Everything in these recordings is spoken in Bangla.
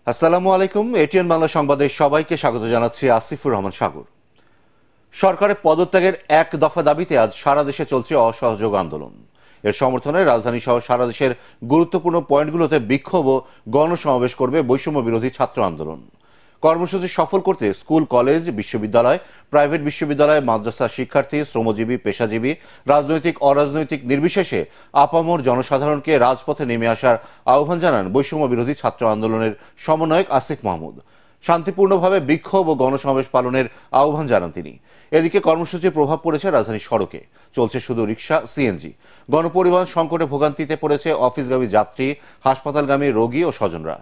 আসসালামু আলাইকুম। এটিএন বাংলা সংবাদে সবাইকে স্বাগত জানাচ্ছি আসিফুর রহমান সাগর। সরকারের পদত্যাগের এক দফা দাবিতে আজ সারা দেশে চলছে অসহযোগ আন্দোলন। এর সমর্থনে রাজধানী সহ সারা দেশের গুরুত্বপূর্ণ পয়েন্টগুলোতে বিক্ষোভ ও গণসমাবেশ করবে বৈষম্য বিরোধী ছাত্র আন্দোলন। কর্মসূচি সফল করতে স্কুল, কলেজ, বিশ্ববিদ্যালয়, প্রাইভেট বিশ্ববিদ্যালয়, মাদ্রাসা শিক্ষার্থী, শ্রমজীবী, পেশাজীবী, রাজনৈতিক অরাজনৈতিক নির্বিশেষে আপামর জনসাধারণকে রাজপথে নেমে আসার আহ্বান জানান বৈষম্য বিরোধী ছাত্র আন্দোলনের সমন্বয়ক আসিফ মাহমুদ। শান্তিপূর্ণভাবে বিক্ষোভ ও গণসমাবেশ পালনের আহ্বান জানান তিনি। এদিকে কর্মসূচির প্রভাব পড়েছে রাজধানীর সড়কে, চলছে শুধু রিক্সা, সিএনজি। গণপরিবহন সংকটে ভোগান্তিতে পড়েছে অফিসগামী যাত্রী, হাসপাতালগামী রোগী ও স্বজনরা।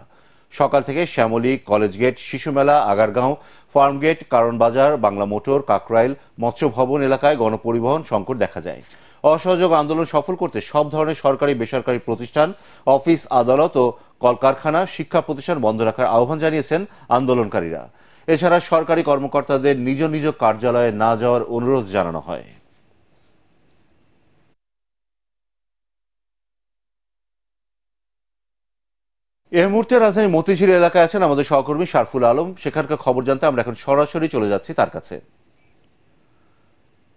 সকাল থেকে শ্যামলী, কলেজ গেট, শিশুমেলা, আগারগাঁও, ফার্মগেট, কারণ বাজার, বাংলা মোটর, কাকরাইল, মৎস্য ভবন এলাকায় গণপরিবহন সংকট দেখা যায়। অসহযোগ আন্দোলন সফল করতে সব ধরনের সরকারি বেসরকারি প্রতিষ্ঠান, অফিস, আদালত ও কলকারখানা, শিক্ষা প্রতিষ্ঠান বন্ধ রাখার আহ্বান জানিয়েছেন আন্দোলনকারীরা। এছাড়া সরকারি কর্মকর্তাদের নিজ নিজ কার্যালয়ে না যাওয়ার অনুরোধ জানানো হয়। এই মুহূর্তে রাজধানীর মতিঝিল এলাকায় আছেন আমাদের সহকর্মী শারফুল আলম। সেখানকার খবর জানতে আমরা এখন সরাসরি চলে যাচ্ছি তার কাছে।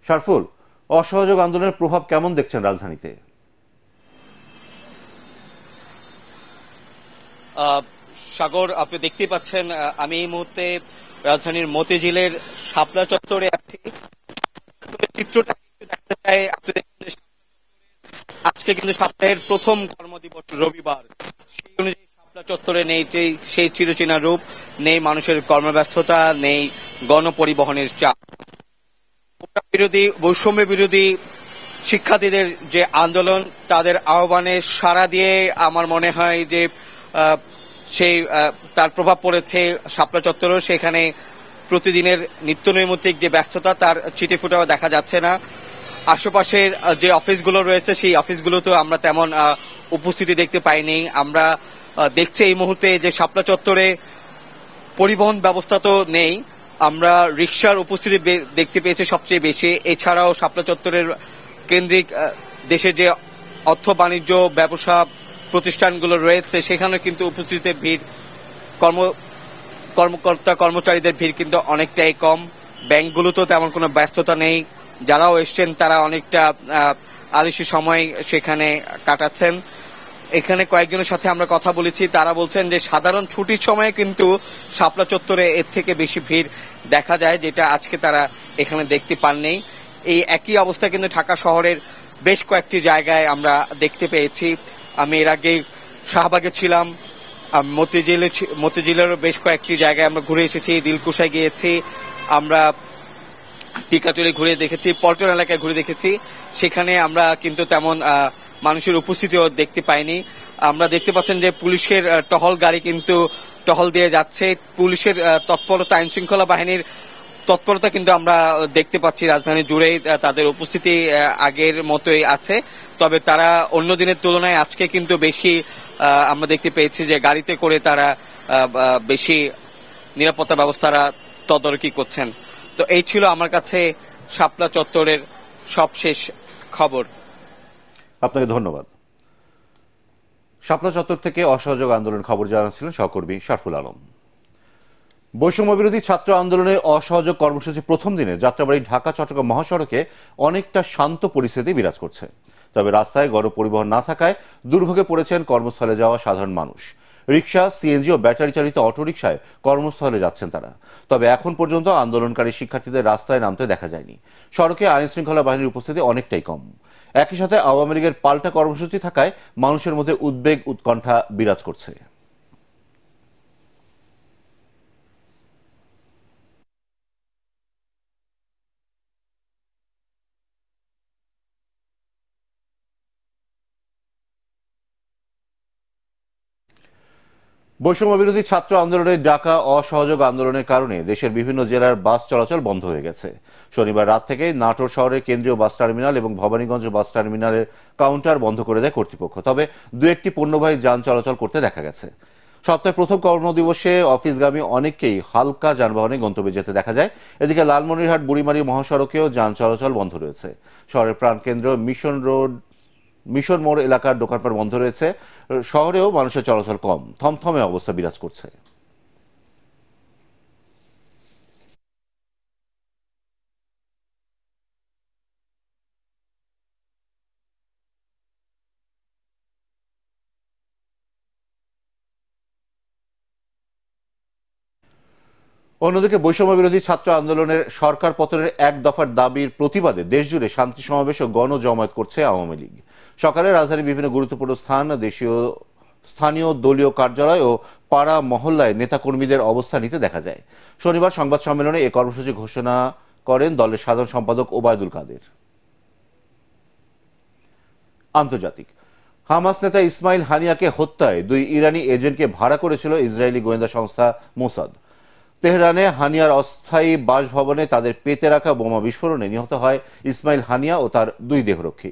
শারফুল, অসহযোগ আন্দোলনের প্রভাব কেমন দেখছেন রাজধানীতে? সাগর, আপনি দেখতেই পাচ্ছেন আমি এই মুহূর্তে রাজধানীর মতিঝিলের শাপলা চত্বরে আছি। চিত্রটা দেখতে চাই, আপনি দেখুন যে আজকে কিন্তু সপ্তাহের প্রথম কর্মদিবস, রবিবার। সেই অনুযায়ী শাপলা চত্বরে নেই সেই চিরচেনা রূপ, নেই মানুষের কর্মব্যস্ততা, নেই গণপরিবহনের চাপ। বিরোধী, বৈষম্য বিরোধী শিক্ষার্থীদের যে আন্দোলন, তাদের আহ্বানে সাড়া দিয়ে আমার মনে হয় যে সেই তার প্রভাব পড়েছে শাপলা চত্বরেও। সেখানে প্রতিদিনের নিত্য নৈমিত্তিক যে ব্যস্ততা, তার ছিটে ফুটাও দেখা যাচ্ছে না। আশেপাশের যে অফিসগুলো রয়েছে, সেই অফিসগুলোতেও আমরা তেমন উপস্থিতি দেখতে পাইনি। আমরা দেখছি এই মুহূর্তে যে শাপলা চত্বরে পরিবহন ব্যবস্থা তো নেই, আমরা রিকশার উপস্থিতি দেখতে পেয়েছি সবচেয়ে বেশি। এছাড়াও শাপলা চত্বরের কেন্দ্রিক দেশের যে অর্থ, বাণিজ্য, ব্যবসা প্রতিষ্ঠানগুলো রয়েছে, সেখানে কিন্তু উপস্থিতির ভিড়, কর্মকর্তা কর্মচারীদের ভিড় কিন্তু অনেকটাই কম। ব্যাংকগুলোতেও তেমন কোনো ব্যস্ততা নেই। যারাও এসছেন তারা অনেকটা আলসি সময় সেখানে কাটাচ্ছেন। এখানে কয়েকজনের সাথে আমরা কথা বলেছি, তারা বলছেন যে সাধারণ ছুটির সময়ে কিন্তু শাপলা চত্বরে এর থেকে বেশি ভিড় দেখা যায়, যেটা আজকে তারা এখানে দেখতে পাননি। এই একই অবস্থা কিন্তু ঢাকা শহরের বেশ কয়েকটি জায়গায় আমরা দেখতে পেয়েছি। আমি এর আগে শাহবাগে ছিলাম, মতিঝিলেরও বেশ কয়েকটি জায়গায় আমরা ঘুরে এসেছি। দিলকুশায় গিয়েছি, আমরা টিকাচুরি ঘুরে দেখেছি, পল্টন এলাকায় ঘুরে দেখেছি। সেখানে আমরা কিন্তু তেমন মানুষের উপস্থিতিও দেখতে পাইনি। আমরা দেখতে পাচ্ছেন যে পুলিশের টহল গাড়ি কিন্তু টহল দিয়ে যাচ্ছে। পুলিশের তৎপরতা, আইন শৃঙ্খলা বাহিনীর তৎপরতা কিন্তু আমরা দেখতে পাচ্ছি রাজধানী জুড়েই। তাদের উপস্থিতি আগের মতোই আছে, তবে তারা অন্য দিনের তুলনায় আজকে কিন্তু বেশি আমরা দেখতে পেয়েছি যে গাড়িতে করে তারা বেশি নিরাপত্তা ব্যবস্থারা তদারকি করছেন। তো এই ছিল আমার কাছে শাপলা চত্বরের সবশেষ খবর। আপনাকে ধন্যবাদ। শাপলা চত্বর থেকে অসহযোগ আন্দোলন খবর জানাচ্ছিলেন সহকর্মী শারফুল আলম। বৈষম্য বিরোধী ছাত্র আন্দোলনে অসহযোগ কর্মসূচি প্রথম দিনে যাত্রাবাড়ি ঢাকা চট্টগ্রাম মহাসড়কে অনেকটা শান্ত পরিস্থিতি বিরাজ করছে। তবে রাস্তায় গণপরিবহন না থাকায় দুর্ভোগে পড়েছেন কর্মস্থলে যাওয়া সাধারণ মানুষ। রিক্সা, সিএনজি ও ব্যাটারি চালিত অটোরিকশায় কর্মস্থলে যাচ্ছেন তারা। তবে এখন পর্যন্ত আন্দোলনকারী শিক্ষার্থীদের রাস্তায় নামতে দেখা যায়নি। সড়কে আইন শৃঙ্খলা বাহিনীর উপস্থিতি অনেকটাই কম। একই সাথে আওয়ামী লীগের পাল্টা কর্মসূচি থাকায় মানুষের মধ্যে উদ্বেগ, উৎকণ্ঠা বিরাজ করছে। বৈষম্য বিরোধী ছাত্র আন্দোলনের ডাকা অসহযোগ আন্দোলনের কারণে দেশের বিভিন্ন জেলার বাস চলাচল বন্ধ হয়ে গেছে। শনিবার রাত থেকে নাটোর শহরের কেন্দ্রীয় বাস টার্মিনাল এবং ভবানীগঞ্জ বাস টার্মিনালের কাউন্টার বন্ধ করে দেয় কর্তৃপক্ষ। তবে দু একটি পণ্যবাহী যান চলাচল করতে দেখা গেছে। সপ্তাহের প্রথম কর্মদিবসে অফিসগামী অনেককেই হালকা যানবাহনে গন্তব্যে যেতে দেখা যায়। এদিকে লালমনিরহাট বুড়িমারি মহাসড়কেও যান চলাচল বন্ধ রয়েছে। শহরের প্রাণকেন্দ্র মিশন মোড় এলাকার দোকানপাট বন্ধ রয়েছে। শহরেও মানুষের চলাচল কম, থমথমে অবস্থা বিরাজ করছে। অন্যদিকে বৈষম্য বিরোধী ছাত্র আন্দোলনের সরকার পতনের এক দফার দাবির প্রতিবাদে দেশজুড়ে শান্তি সমাবেশ ও গণজমায়েত করছে আওয়ামী লীগ। সকালে রাজধানীর বিভিন্ন গুরুত্বপূর্ণ স্থানীয় দলীয় কার্যালয় ও পাড়া মহল্লায় নেতাকর্মীদের অবস্থান নিতে দেখা যায়। শনিবার সংবাদ সম্মেলনে এ কর্মসূচি ঘোষণা করেন দলের সাধারণ সম্পাদক ওবায়দুল কাদের। আন্তর্জাতিক হামাস নেতা ইসমাইল হানিয়াকে হত্যায় 2 ইরানি এজেন্টকে ভাড়া করেছিল ইসরায়েলি গোয়েন্দা সংস্থা মোসাদ। তেহরানে হানিয়ার অস্থায়ী বাসভবনে তাদের পেতে রাখা বোমা বিস্ফোরণে নিহত হয় ইসমাইল হানিয়া ও তার 2 দেহরক্ষী।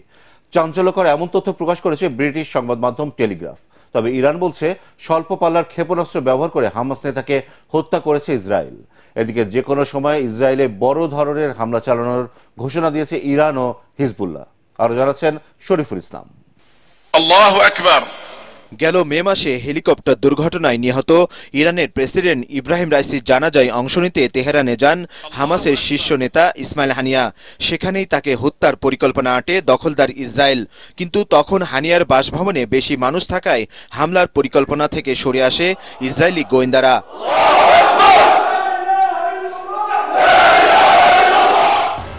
চাঞ্চল্যকর এমন তথ্য প্রকাশ করেছে ব্রিটিশ সংবাদ মাধ্যম টেলিগ্রাফ। তবে ইরান বলছে স্বল্প পাল্লার ক্ষেপণাস্ত্র ব্যবহার করে হামাস নেতাকে হত্যা করেছে ইসরায়েল। এদিকে যে কোনো সময় ইসরায়েলে বড় ধরনের হামলা চালানোর ঘোষণা দিয়েছে ইরান ও হিজবুল্লাহ। আরো জানাচ্ছেন শরীফুল ইসলাম। আল্লাহু আকবার। গেল মে মাসে হেলিকপ্টার দুর্ঘটনায় নিহত ইরানের প্রেসিডেন্ট ইব্রাহিম রাইসির জানাজায় অংশ নিতে তেহরানে যান হামাসের শীর্ষ নেতা ইসমাইল হানিয়া। সেখানেই তাকে হত্যার পরিকল্পনা আঁটে দখলদার ইসরায়েল। কিন্তু তখন হানিয়ার বাসভবনে বেশি মানুষ থাকায় হামলার পরিকল্পনা থেকে সরে আসে ইসরায়েলি গোয়েন্দারা।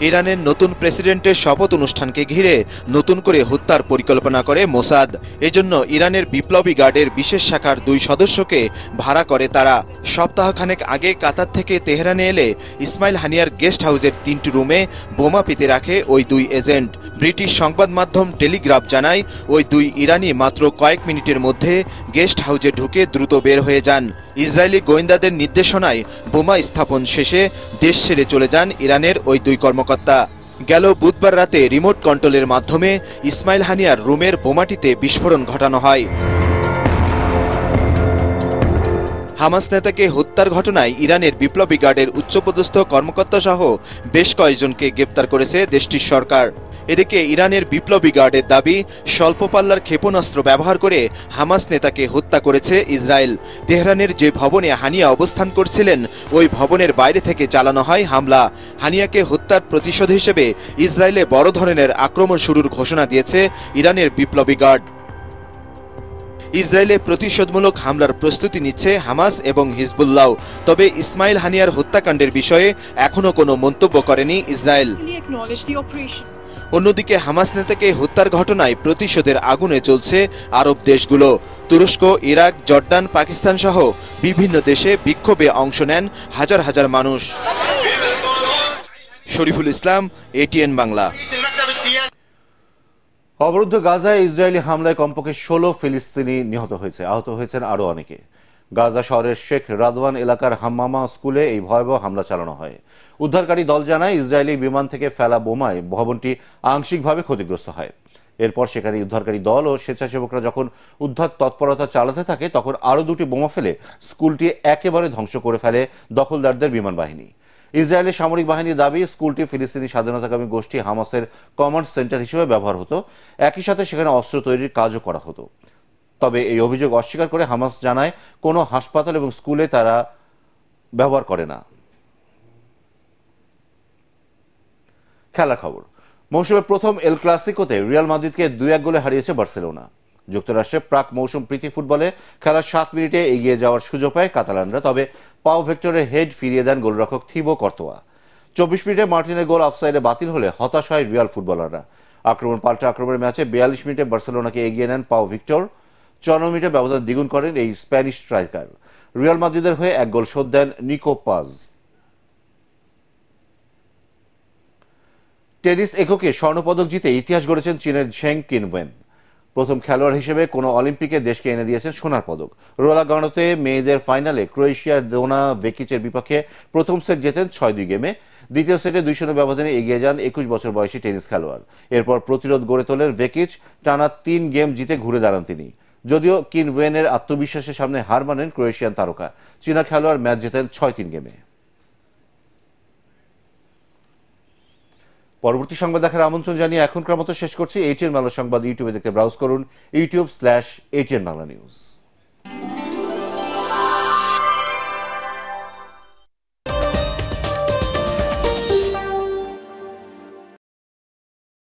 ইরানের নতুন প্রেসিডেন্টের শপথ অনুষ্ঠানকে ঘিরে নতুন করে হত্যার পরিকল্পনা করে মোসাদ। এজন্য ইরানের বিপ্লবী গার্ডের বিশেষ শাখার 2 সদস্যকে ভাড়া করে তারা। সপ্তাহখানেক আগে কাতার থেকে তেহরানে এলে ইসমাইল হানিয়ার গেস্ট হাউসের 3টি রুমে বোমা পেতে রাখে ওই 2 এজেন্ট। ব্রিটিশ সংবাদ মাধ্যম টেলিগ্রাফ জানায় ওই 2 ইরানি মাত্র কয়েক মিনিটের মধ্যে গেস্ট হাউসে ঢুকে দ্রুত বের হয়ে যান। ইসরায়েলি গোয়েন্দাদের নির্দেশনায় বোমা স্থাপন শেষে দেশ ছেড়ে চলে যান ইরানের ওই 2 কর্মকর্তা। গেল বুধবার রাতে রিমোট কন্ট্রোলের মাধ্যমে ইসমাইল হানিয়ার রুমের বোমাটিতে বিস্ফোরণ ঘটানো হয়। হামাস নেতাকে হত্যার ঘটনায় ইরানের বিপ্লবী গার্ডের উচ্চপদস্থ কর্মকর্তা সহ বেশ কয়েকজনকে গ্রেপ্তার করেছে দেশটির সরকার। এদিকে ইরানের বিপ্লবী গার্ডের দাবি স্বল্প পাল্লার ক্ষেপণাস্ত্র ব্যবহার করে হামাস নেতাকে হত্যা করেছে ইসরায়েল। তেহরানের যে ভবনে হানিয়া অবস্থান করছিলেন ওই ভবনের বাইরে থেকে চালানো হয় হামলা। হানিয়াকে হত্যার প্রতিশোধ হিসেবে ইসরায়েলে বড় ধরনের আক্রমণ শুরুর ঘোষণা দিয়েছে ইরানের বিপ্লবী গার্ড। ইসরায়েলে প্রতিশোধমূলক হামলার প্রস্তুতি নিচ্ছে হামাস এবং হিজবুল্লাহ। তবে ইসমাইল হানিয়ার হত্যাকাণ্ডের বিষয়ে এখনো কোনো মন্তব্য করেনি ইসরায়েল। অন্যদিকে হামাস নেতাকে হত্যার ঘটনায় প্রতিশোধের আগুনে চলছে আরব দেশগুলো। তুরস্ক, ইরাক, জর্ডান, পাকিস্তান সহ বিভিন্ন দেশে বিক্ষোভে অংশ নেন হাজার হাজার মানুষ। শরীফুল ইসলাম, এটিএন বাংলা। অবরুদ্ধ গাজায় ইসরায়েলি হামলায় কমপক্ষে 16 ফিলিস্তিনি নিহত হয়েছে, আহত হয়েছেন আরো অনেকে। গাজা শহরের শেখ রাদওয়ান এলাকার হাম্মামা স্কুলে এই ভয়াবহ হামলা চালানো হয়। উদ্ধারকারী দল জানায় ইসরায়েলি বিমান থেকে ফেলা বোমায় ভবনটি আংশিকভাবে ক্ষতিগ্রস্ত হয়। এরপর সেখানে উদ্ধারকারী দল ও স্বেচ্ছাসেবকরা যখন উদ্ধার তৎপরতা চালাতে থাকে তখন আরো 2টি বোমা ফেলে স্কুলটি একেবারে ধ্বংস করে ফেলে দখলদারদের বিমান বাহিনী। ইসরায়েলের সামরিক বাহিনীর দাবি স্কুলটি ফিলিস্তিনি স্বাধীনতাকামী গোষ্ঠী হামাসের কমান্ড সেন্টার হিসেবে ব্যবহার হতো। একই সাথে সেখানে অস্ত্র তৈরির কাজও করা হতো। তবে এই অভিযোগ অস্বীকার করে হামাস জানায় কোনো হাসপাতাল এবং স্কুলে তারা ব্যবহার করে না। খেলার খবর। মৌসুমের প্রথম এল ক্লাসিকোতে রিয়াল মাদ্রিদকে 2-1 গোলে হারিয়েছে বার্সেলোনা। যুক্তরাষ্ট্রে প্রাক মৌসুম প্রীতি ফুটবলে খেলার 7 মিনিটে এগিয়ে যাওয়ার সুযোগ পায় কাতালানরা। তবে পাও ভিক্টরের হেড ফিরিয়ে দেন গোলরক্ষক থিবো কর্তোয়া। 24 মিনিটে মার্টিনের গোল অফসাইডে বাতিল হলে হতাশ হয় রিয়াল ফুটবলাররা। আক্রমণ পাল্টা আক্রমণের ম্যাচে 42 মিনিটে বার্সেলোনাকে এগিয়ে নেন পাও ভিক্টর। 54 মিনিটে ব্যবধান দ্বিগুণ করেন এই স্প্যানিশ স্ট্রাইকার। রিয়াল মাদ্রিদের হয়ে 1 গোল শোধ দেন নিকো পাজ। টেনিস এককে স্বর্ণপদক জিতে ইতিহাস গড়েছেন চীনের ঝেং কিনওয়েন। প্রথম খেলোয়াড় হিসেবে কোনো অলিম্পিকে দেশকে এনে দিয়েছেন সোনার পদক। রোলা গানোতে মেয়েদের ফাইনালে ক্রোয়েশিয়ার দোনা ভেকিচের বিপক্ষে প্রথম সেট জেতেন 6-2 গেমে। দ্বিতীয় সেটে 2-0 ব্যবধানে এগিয়ে যান 21 বছর বয়সী টেনিস খেলোয়াড়। এরপর প্রতিরোধ গড়ে তোলেন ভেকিচ। টানা 3 গেম জিতে ঘুরে দাঁড়ান তিনি। যদিও কিনওয়েনের আত্মবিশ্বাসের সামনে হার মানেন ক্রোয়েশিয়ান তারকা। চীনা খেলোয়াড় ম্যাচ জেতেন 6-3 গেমে। পরবর্তী সংবাদ দেখার আমন্ত্রণ জানিয়ে এখনকার মতো শেষ করছি। এটিএন বাংলা সংবাদ ইউটিউবে দেখতে ব্রাউজ করুন youtube/ATN Bangla News।